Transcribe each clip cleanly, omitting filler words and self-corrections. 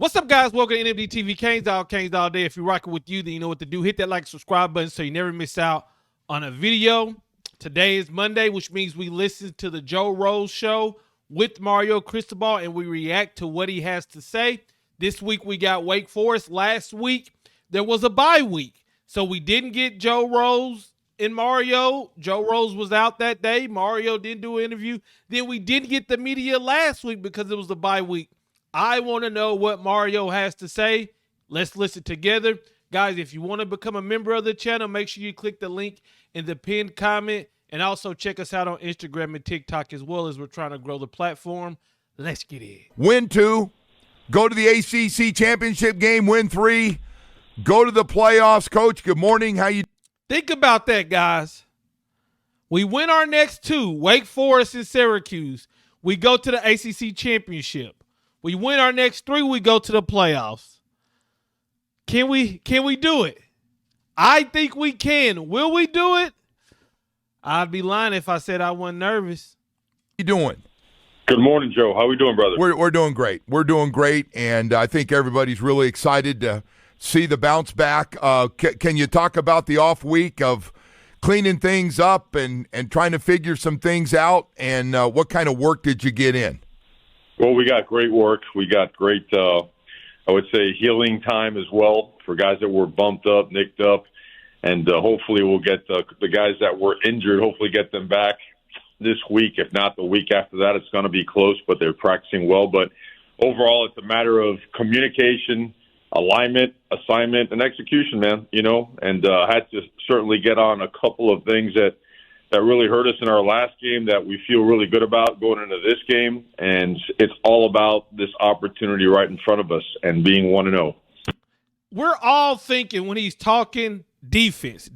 What's up, guys? Welcome to NMD TV. Canes all day. If you're rocking with you, then you know what to do. Hit that like, subscribe button so you never miss out on a video. Today is Monday, which means we listen to the Joe Rose Show with Mario Cristobal, and we react to what he has to say. This week, we got Wake Forest. Last week, there was a bye week, so we didn't get Joe Rose and Mario. Joe Rose was out that day. Mario didn't do an interview. Then we didn't get the media last week because it was the bye week. I want to know what Mario has to say. Let's listen together. Guys, if you want to become a member of the channel, make sure you click the link in the pinned comment. And also check us out on Instagram and TikTok as well, as we're trying to grow the platform. Let's get in. Win 2. Go to the ACC championship game. Win 3. Go to the playoffs. Coach, good morning. How you? Think about that, guys. We win our next 2, Wake Forest and Syracuse. We go to the ACC championship. We win our next 3, we go to the playoffs. Can we do it? I think we can. Will we do it? I'd be lying if I said I wasn't nervous. How you doing? Good morning, Joe. How we doing, brother? We're doing great. We're doing great, and I think everybody's really excited to see the bounce back. Can you talk about the off week of cleaning things up and trying to figure some things out, and what kind of work did you get in? Well, we got great work. We got great, I would say, healing time as well for guys that were bumped up, nicked up, and hopefully we'll get the guys that were injured, hopefully get them back this week. If not the week after that, it's going to be close, but they're practicing well. But overall, it's a matter of communication, alignment, assignment, and execution, man, and had to certainly get on a couple of things that really hurt us in our last game that we feel really good about going into this game. And it's all about this opportunity right in front of us and being 1-0. We're all thinking when he's talking defense.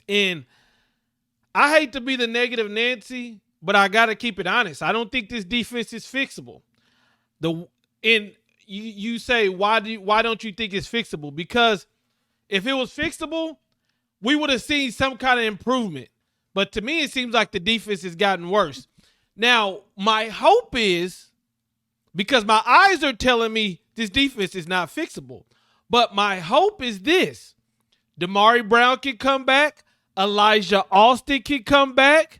And I hate to be the negative Nancy, but I got to keep it honest. I don't think this defense is fixable. You say, why don't you think it's fixable? Because if it was fixable, we would have seen some kind of improvement. But to me, it seems like the defense has gotten worse. Now, my hope is, because my eyes are telling me this defense is not fixable, but my hope is this. Damari Brown can come back. Elijah Austin can come back.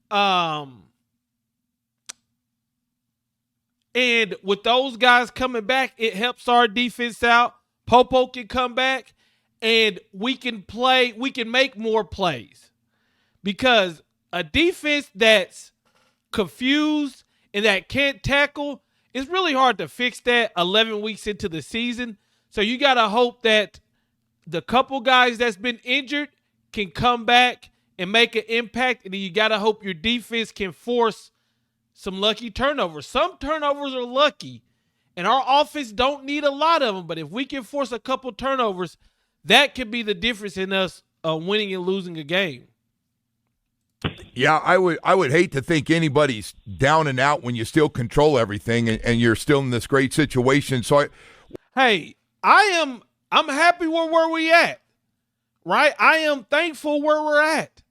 And with those guys coming back, it helps our defense out. Popo can come back, and we can make more plays. Because a defense that's confused and that can't tackle, it's really hard to fix that 11 weeks into the season. So you got to hope that the couple guys that's been injured can come back and make an impact. And then you got to hope your defense can force some lucky turnovers. Some turnovers are lucky, and our offense don't need a lot of them. But if we can force a couple turnovers, that could be the difference in us winning and losing a game. Yeah, I would hate to think anybody's down and out when you still control everything and you're still in this great situation. So, I'm happy where we at, right? I am thankful where we're at.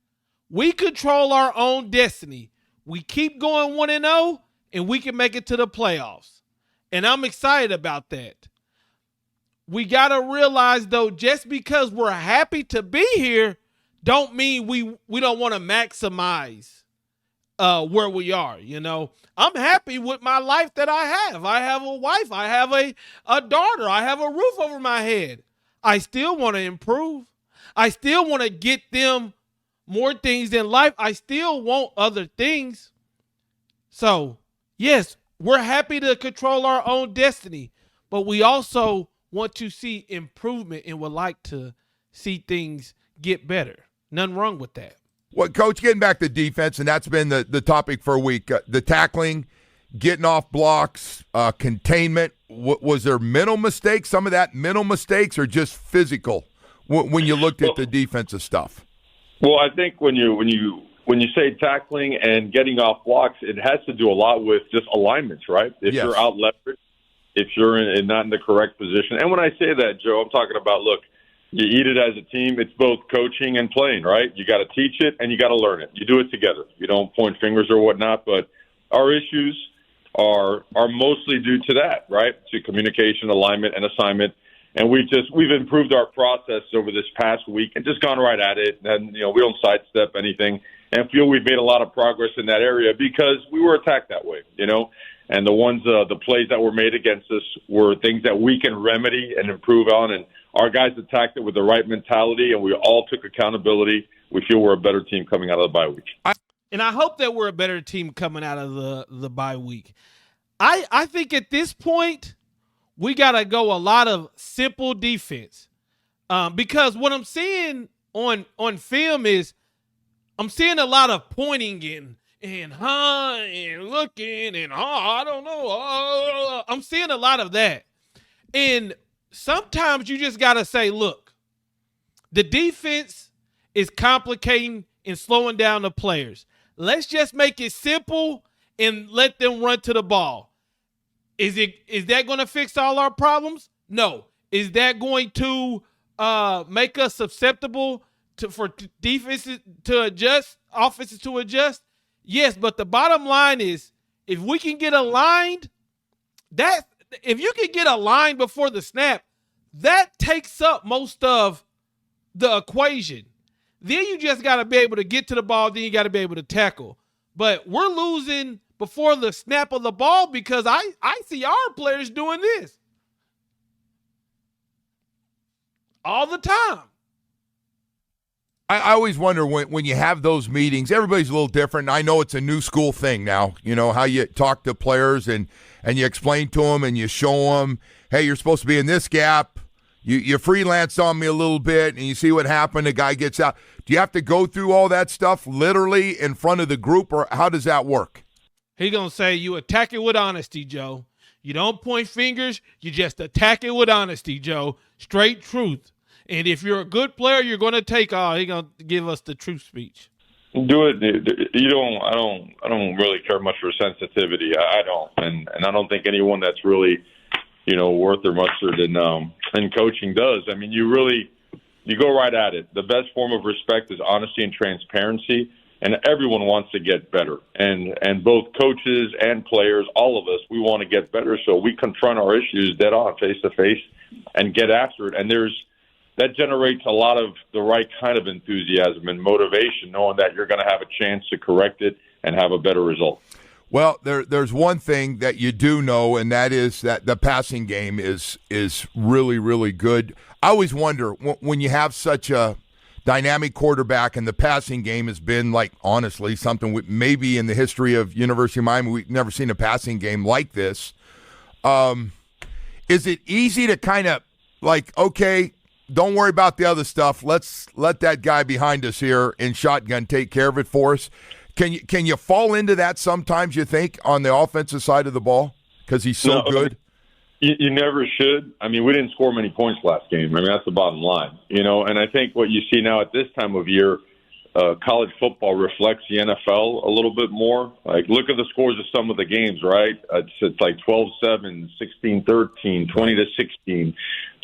We control our own destiny. We keep going 1-0, and we can make it to the playoffs. And I'm excited about that. We got to realize, though, just because we're happy to be here don't mean we don't want to maximize where we are, I'm happy with my life that I have. I have a wife. I have a daughter. I have a roof over my head. I still want to improve. I still want to get them more things in life. I still want other things. So, yes, we're happy to control our own destiny, but we also want to see improvement and would like to see things get better. Nothing wrong with that. Well, Coach, getting back to defense, and that's been the topic for a week, the tackling, getting off blocks, containment. Was there mental mistakes, some of that mental mistakes, or just physical when you looked at the defensive stuff? Well, I think when you say tackling and getting off blocks, it has to do a lot with just alignments, right? If you're out leveraged, if you're not in the correct position. And when I say that, Joe, I'm talking about, look, you eat it as a team. It's both coaching and playing, right? You got to teach it and you got to learn it. You do it together. You don't point fingers or whatnot. But our issues are mostly due to that, right? To communication, alignment, and assignment. And we've improved our process over this past week and just gone right at it. And we don't sidestep anything, and feel we've made a lot of progress in that area because we were attacked that way, And the plays that were made against us were things that we can remedy and improve on. And our guys attacked it with the right mentality, and we all took accountability. We feel we're a better team coming out of the bye week. And I hope that we're a better team coming out of the bye week. I think at this point, we got to go a lot of simple defense. Because what I'm seeing on film is I'm seeing a lot of pointing and looking and I don't know. I'm seeing a lot of that. And sometimes you just got to say, look, the defense is complicating and slowing down the players. Let's just make it simple and let them run to the ball. Is that going to fix all our problems? No. Is that going to make us susceptible for defenses to adjust, offenses to adjust? Yes, but the bottom line is if we can get aligned, if you can get aligned before the snap, that takes up most of the equation. Then you just got to be able to get to the ball. Then you got to be able to tackle. But we're losing before the snap of the ball because I see our players doing this all the time. I always wonder when you have those meetings, everybody's a little different. I know it's a new school thing now, how you talk to players and you explain to them and you show them, hey, you're supposed to be in this gap. You freelance on me a little bit and you see what happened. The guy gets out. Do you have to go through all that stuff literally in front of the group, or how does that work? He's going to say you attack it with honesty, Joe. You don't point fingers. You just attack it with honesty, Joe. Straight truth. And if you're a good player, you're going to take all. He's going to give us the truth speech. Do it. I don't really care much for sensitivity. I don't. And I don't think anyone that's really, worth their mustard in coaching does. I mean, you go right at it. The best form of respect is honesty and transparency. And everyone wants to get better. And both coaches and players, all of us, we want to get better. So we confront our issues dead on, face to face, and get after it. And that generates a lot of the right kind of enthusiasm and motivation, knowing that you're going to have a chance to correct it and have a better result. Well, there's one thing that you do know, and that is that the passing game is really, really good. I always wonder, when you have such a dynamic quarterback and the passing game has been, like, honestly, something maybe in the history of University of Miami, we've never seen a passing game like this. Is it easy to kind of, like, okay, don't worry about the other stuff. Let's let that guy behind us here in shotgun take care of it for us. Can you fall into that sometimes, you think, on the offensive side of the ball because he's so good? You never should. I mean, we didn't score many points last game. I mean, that's the bottom line, And I think what you see now at this time of year, college football reflects the NFL a little bit more. Like, look at the scores of some of the games, right? It's like 12-7, 16-13, 20-16,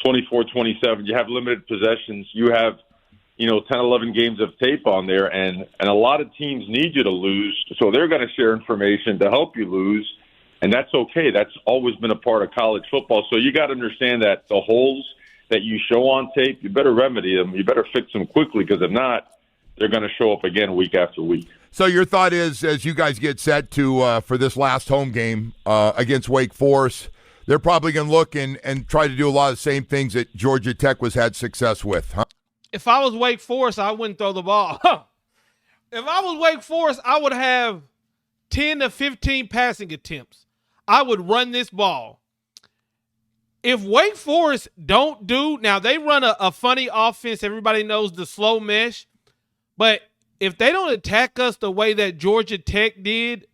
24-27. You have limited possessions. You have, 10, 11 games of tape on there, and a lot of teams need you to lose, so they're going to share information to help you lose, and that's okay. That's always been a part of college football. So you got to understand that the holes that you show on tape, you better remedy them. You better fix them quickly, because if not, they're going to show up again week after week. So your thought is, as you guys get set to for this last home game against Wake Forest, they're probably going to look and try to do a lot of the same things that Georgia Tech had success with, huh? If I was Wake Forest, I wouldn't throw the ball. If I was Wake Forest, I would have 10 to 15 passing attempts. I would run this ball. If Wake Forest don't do – now, they run a funny offense. Everybody knows the slow mesh. But if they don't attack us the way that Georgia Tech did,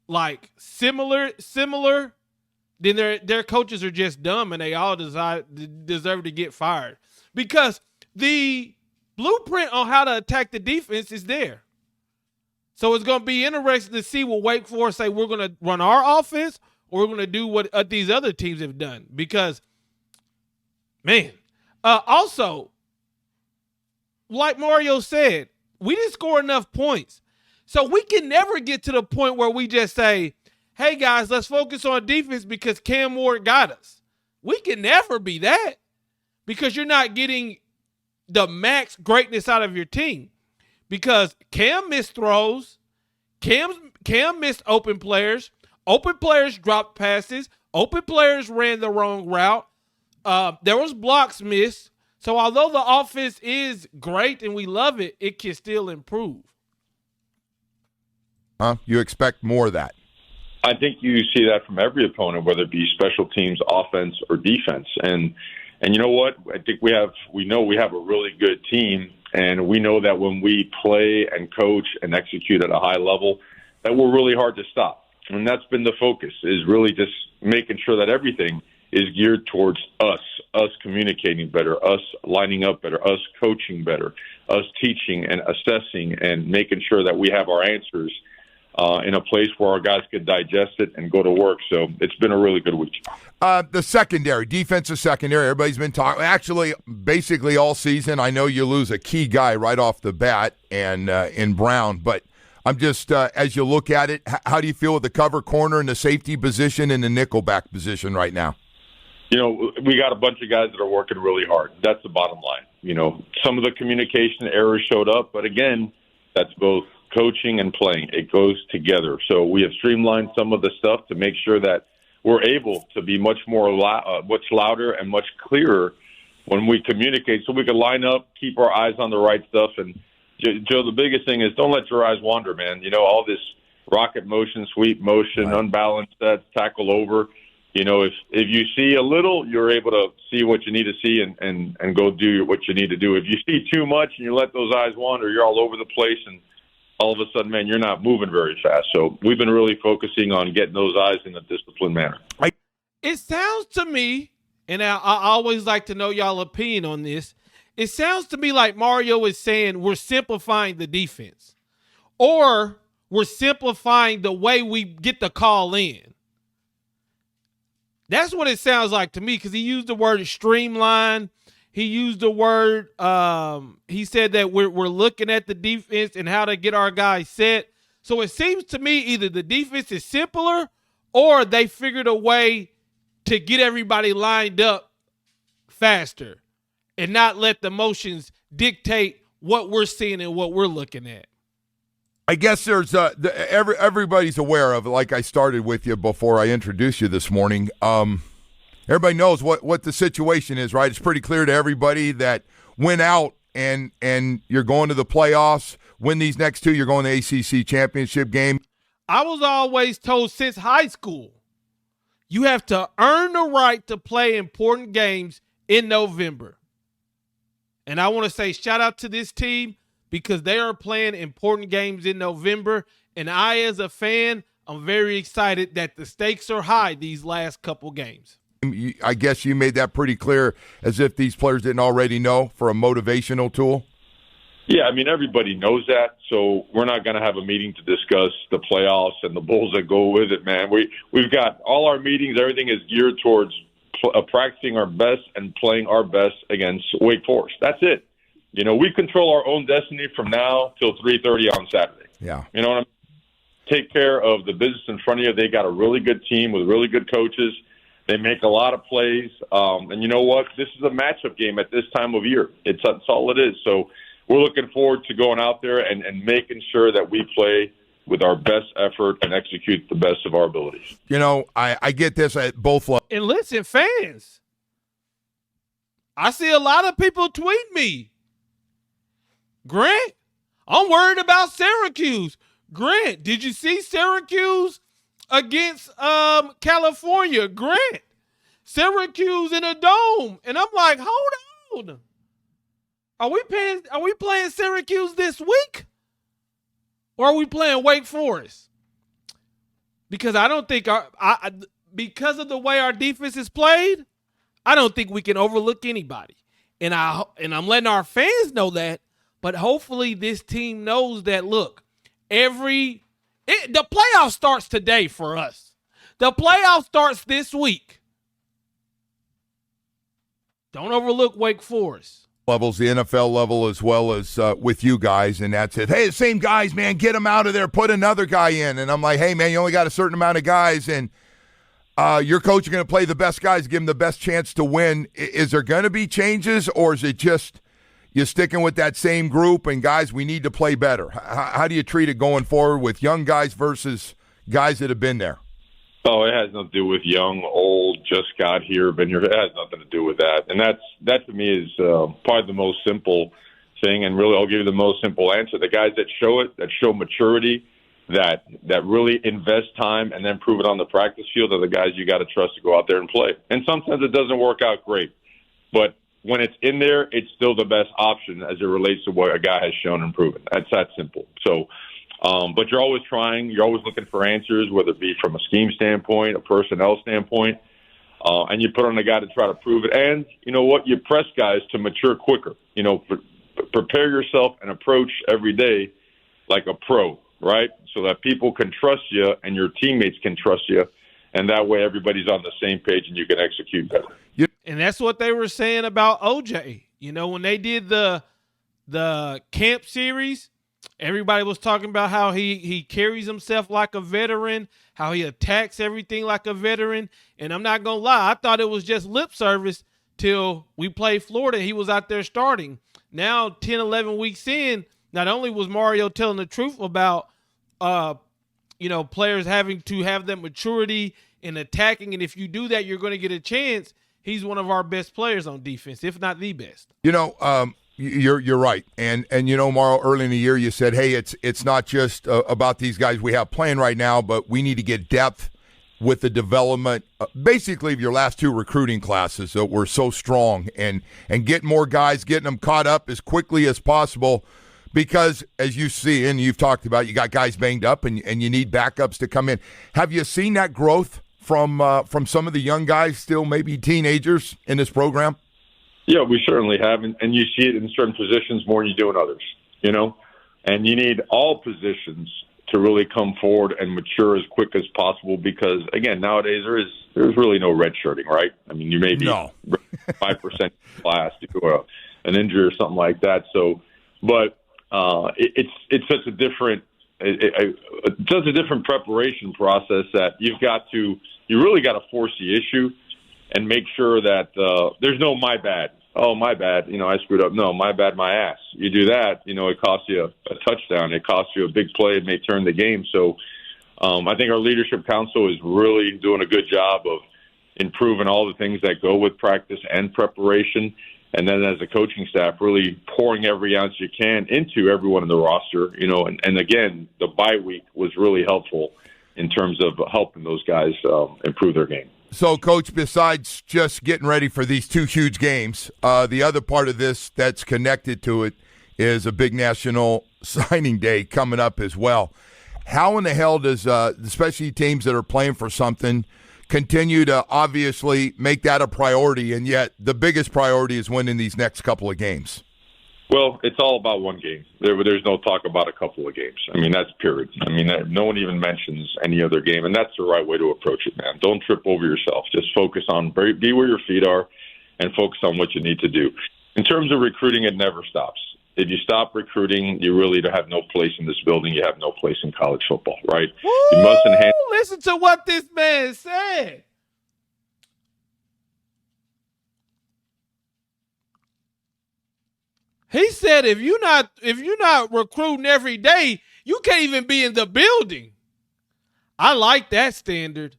like similar, then their coaches are just dumb and they all deserve to get fired. Because the blueprint on how to attack the defense is there. So it's going to be interesting to see what Wake Forest say we're going to run our offense or we're going to do what these other teams have done. Because, man, also, like Mario said, we didn't score enough points. So we can never get to the point where we just say, hey, guys, let's focus on defense because Cam Ward got us. We can never be that because you're not getting the max greatness out of your team because Cam missed throws. Cam missed open players. Open players dropped passes. Open players ran the wrong route. There was blocks missed. So although the offense is great and we love it, it can still improve. You expect more of that. I think you see that from every opponent, whether it be special teams, offense, or defense. And you know what? I think we know we have a really good team, and we know that when we play and coach and execute at a high level, that we're really hard to stop. And that's been the focus, is really just making sure that everything is geared towards us communicating better, us lining up better, us coaching better, us teaching and assessing and making sure that we have our answers in a place where our guys could digest it and go to work. So it's been a really good week. The secondary, defensive secondary, everybody's been talking. Actually, basically all season, I know you lose a key guy right off the bat and in Brown, but I'm just, as you look at it, how do you feel with the cover corner and the safety position and the nickelback position right now? You know, we got a bunch of guys that are working really hard. That's the bottom line. You know, some of the communication errors showed up, but again, that's both coaching and playing. It goes together. So we have streamlined some of the stuff to make sure that we're able to be much louder and much clearer when we communicate, so we can line up, keep our eyes on the right stuff. And Joe, the biggest thing is don't let your eyes wander, man. You know, all this rocket motion, sweep motion, right, unbalanced sets, tackle over. You know, if you see a little, you're able to see what you need to see and go do what you need to do. If you see too much and you let those eyes wander, you're all over the place, and all of a sudden, man, you're not moving very fast. So we've been really focusing on getting those eyes in a disciplined manner. It sounds to me, and I always like to know y'all opinion on this, it sounds to me like Mario is saying we're simplifying the defense, or we're simplifying the way we get the call in. That's what it sounds like to me, because he used the word streamline. He used the word, he said that we're looking at the defense and how to get our guys set. So it seems to me either the defense is simpler or they figured a way to get everybody lined up faster and not let the motions dictate what we're seeing and what we're looking at. I guess there's everybody's aware of it, like I started with you before I introduced you this morning. Everybody knows what the situation is, right? It's pretty clear to everybody that win out and you're going to the playoffs, win these next two, you're going to the ACC championship game. I was always told since high school, you have to earn the right to play important games in November. And I want to say shout out to this team because they are playing important games in November. And I, as a fan, I'm very excited that the stakes are high these last couple games. I guess you made that pretty clear, as if these players didn't already know, for a motivational tool. Yeah, I mean, everybody knows that, so we're not going to have a meeting to discuss the playoffs and the Bulls that go with it, man. We've got all our meetings, everything is geared towards practicing our best and playing our best against Wake Forest. That's it. You know, we control our own destiny from now till 3:30 on Saturday. Yeah. You know what I mean? Take care of the business in front of you. They got a really good team with really good coaches. They make a lot of plays. And you know what? This is a matchup game at this time of year. That's all it is. So we're looking forward to going out there and making sure that we play with our best effort and execute the best of our abilities. You know, I get this at both levels. And listen, fans, I see a lot of people tweet me. Grant, I'm worried about Syracuse. Grant, did you see Syracuse against California? Grant, Syracuse in a dome. And I'm like, hold on. Are we playing Syracuse this week? Or are we playing Wake Forest? Because I don't think because of the way our defense is played, I don't think we can overlook anybody. And I'm letting our fans know that, but hopefully this team knows that, look, the playoff starts today for us. The playoff starts this week. Don't overlook Wake Forest. levels, the NFL level as well as with you guys, and that's it. Hey, the same guys, man, get them out of there, put another guy in. And I'm like, hey, man, you only got a certain amount of guys, and your coach is going to play the best guys, give them the best chance to win. Is there going to be changes, or is it just you're sticking with that same group and guys, we need to play better? How do you treat it going forward with young guys versus guys that have been there? Oh, it has nothing to do with young, old, just got here, been here. It has nothing to do with that. And that to me is probably the most simple thing. And really, I'll give you the most simple answer. The guys that show it, that show maturity, that really invest time and then prove it on the practice field are the guys you got to trust to go out there and play. And sometimes it doesn't work out great. But when it's in there, it's still the best option as it relates to what a guy has shown and proven. That's that simple. So, but you're always trying. You're always looking for answers, whether it be from a scheme standpoint, a personnel standpoint, and you put on a guy to try to prove it. And you know what? You press guys to mature quicker. You know, prepare yourself and approach every day like a pro, right? So that people can trust you and your teammates can trust you, and that way everybody's on the same page and you can execute better. And that's what they were saying about OJ. You know, when they did the camp series, everybody was talking about how he carries himself like a veteran, how he attacks everything like a veteran. And I'm not going to lie, I thought it was just lip service till we played Florida. He was out there starting. Now, 10, 11 weeks in, not only was Mario telling the truth about, players having to have that maturity in attacking, and if you do that, you're going to get a chance. He's one of our best players on defense, if not the best. You're right, and Mauro, early in the year you said, hey, it's not just about these guys we have playing right now, but we need to get depth with the development, basically of your last two recruiting classes that were so strong, and get more guys, getting them caught up as quickly as possible, because as you see and you've talked about, you got guys banged up and you need backups to come in. Have you seen that growth from some of the young guys, still maybe teenagers in this program? Yeah, we certainly have, and you see it in certain positions more than you do in others, and you need all positions to really come forward and mature as quick as possible because, again, nowadays there's really no redshirting, right? I mean, you may be 5% class due to an injury or something like that. So, but it's such a different preparation process that you really got to force the issue and make sure that there's no my bad. Oh, my bad. I screwed up. No, my bad, my ass. You do that, it costs you a touchdown. It costs you a big play. It may turn the game. So I think our leadership council is really doing a good job of improving all the things that go with practice and preparation. And then as a coaching staff, really pouring every ounce you can into everyone in the roster, and again, the bye week was really helpful in terms of helping those guys improve their game. So, Coach, besides just getting ready for these two huge games, the other part of this that's connected to it is a big national signing day coming up as well. How in the hell does, especially teams that are playing for something, continue to obviously make that a priority, and yet the biggest priority is winning these next couple of games? Well, it's all about one game. There's no talk about a couple of games. I mean, that's period. I mean, no one even mentions any other game, and that's the right way to approach it, man. Don't trip over yourself. Just focus on be where your feet are and focus on what you need to do. In terms of recruiting, it never stops. If you stop recruiting, you really have no place in this building. You have no place in college football, right? Woo! You must enhance. Listen to what this man said. He said, if you're not recruiting every day, you can't even be in the building. I like that standard.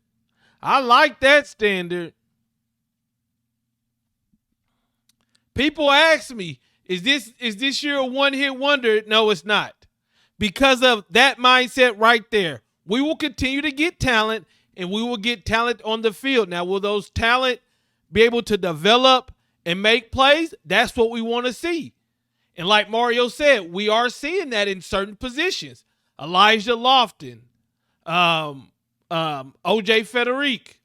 People ask me, is this year a one-hit wonder? No, it's not. Because of that mindset right there. We will continue to get talent, and we will get talent on the field. Now, will those talent be able to develop and make plays? That's what we want to see. And like Mario said, we are seeing that in certain positions. Elijah Lofton, O.J. Federic,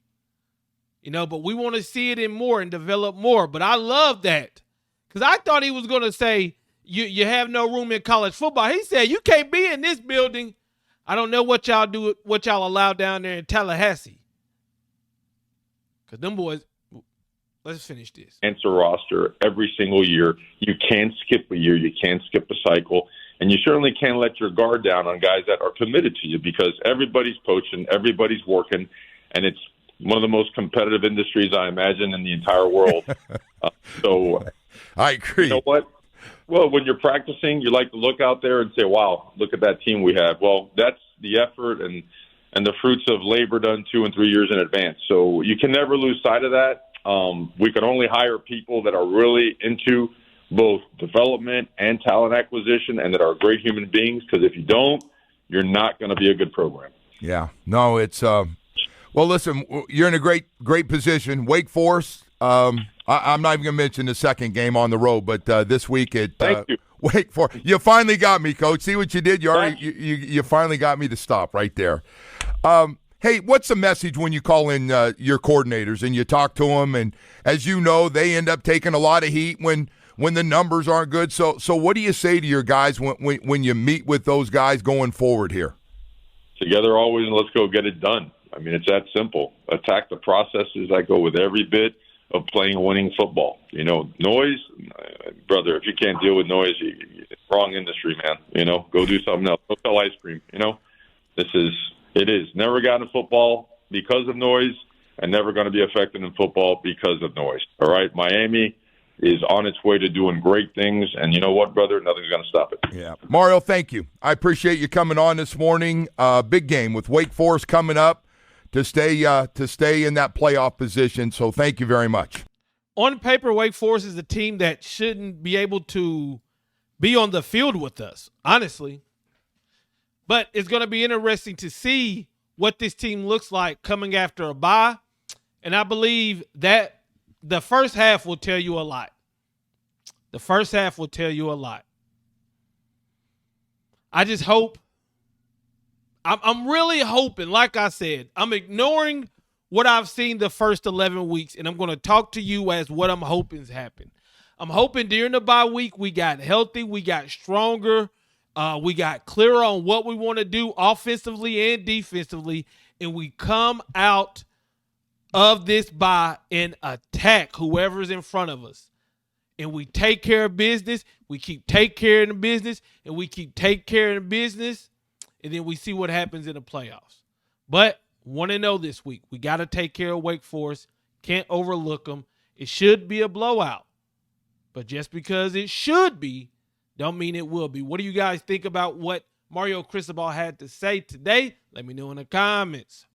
but we want to see it in more and develop more. But I love that because I thought he was going to say you have no room in college football. He said you can't be in this building. I don't know what y'all allow down there in Tallahassee because them boys Let's finish this. Answer roster every single year. You can't skip a year. You can't skip a cycle. And you certainly can't let your guard down on guys that are committed to you, because everybody's poaching, everybody's working, and it's one of the most competitive industries, I imagine, in the entire world. So I agree. You know what? Well, when you're practicing, you like to look out there and say, wow, look at that team we have. Well, that's the effort and the fruits of labor done 2 and 3 years in advance. So you can never lose sight of that. We can only hire people that are really into both development and talent acquisition and that are great human beings, because if you don't, you're not going to be a good program. Yeah. No, it's well, listen, you're in a great position. Wake Forest, I'm not even going to mention the second game on the road, but this week at Wake Forest. You finally got me, Coach. See what you did? You finally got me to stop right there. Hey, what's the message when you call in your coordinators and you talk to them? And as you know, they end up taking a lot of heat when the numbers aren't good. So what do you say to your guys when you meet with those guys going forward here? Together always, and let's go get it done. I mean, it's that simple. Attack the processes that go with every bit of playing winning football. You know, noise, brother, if you can't deal with noise, wrong industry, man. You know, go do something else. Go sell ice cream. You know, it is. Never got in football because of noise, and never going to be affected in football because of noise. All right? Miami is on its way to doing great things, and you know what, brother? Nothing's going to stop it. Yeah. Mario, thank you. I appreciate you coming on this morning. Big game with Wake Forest coming up to stay in that playoff position, so thank you very much. On paper, Wake Forest is a team that shouldn't be able to be on the field with us, honestly. But it's going to be interesting to see what this team looks like coming after a bye. And I believe that the first half will tell you a lot. The first half will tell you a lot. I just hope. I'm really hoping, like I said, I'm ignoring what I've seen the first 11 weeks, and I'm going to talk to you as what I'm hoping has happened. I'm hoping during the bye week we got healthy, we got stronger, we got clearer on what we want to do offensively and defensively, and we come out of this bye and attack whoever's in front of us. And we take care of business, we keep take care of the business, and we keep take care of the business, and then we see what happens in the playoffs. But want to know this week, we got to take care of Wake Forest. Can't overlook them. It should be a blowout. But just because it should be, don't mean it will be. What do you guys think about what Mario Cristobal had to say today? Let me know in the comments.